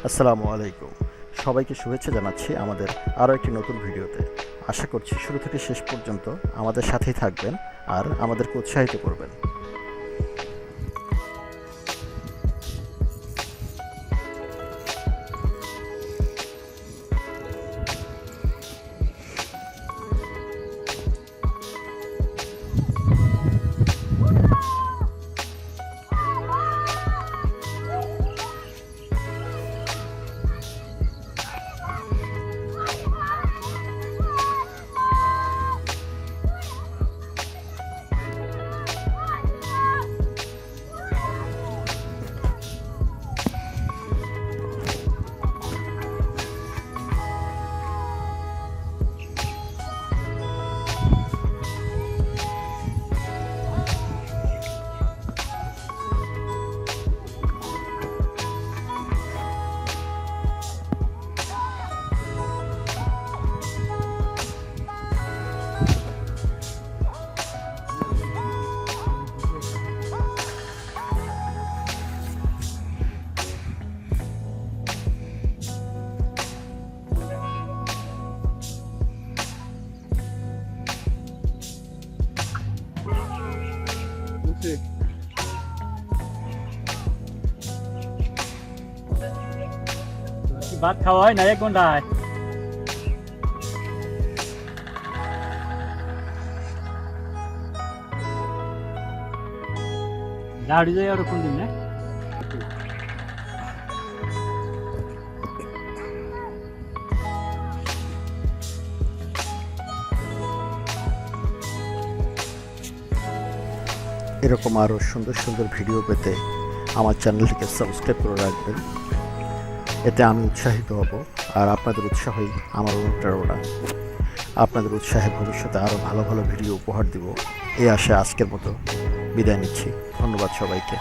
আসসালামু আলাইকুম। সবাইকে শুভেচ্ছা জানাচ্ছি আমাদের আরও একটি নতুন ভিডিওতে। আশা করছি শুরু থেকে শেষ পর্যন্ত আমাদের সাথেই থাকবেন আর আমাদেরকে উৎসাহিত করবেন। ভাত খাওয়া হয় না 1 ঘন্টায়। গাড়ি যায় আর কোন দিন না এরকম আরও সুন্দর সুন্দর ভিডিও পেতে আমার চ্যানেলটিকে সাবস্ক্রাইব করে রাখবেন। এতে আমি উৎসাহিত হব আর আপনাদের উৎসাহই আমার অনুপ্রেরণা। আপনাদের উৎসাহে ভবিষ্যতে আরও ভালো ভালো ভিডিও উপহার দিব এই আশায় আজকের মতো বিদায় নিচ্ছি। ধন্যবাদ সবাইকে।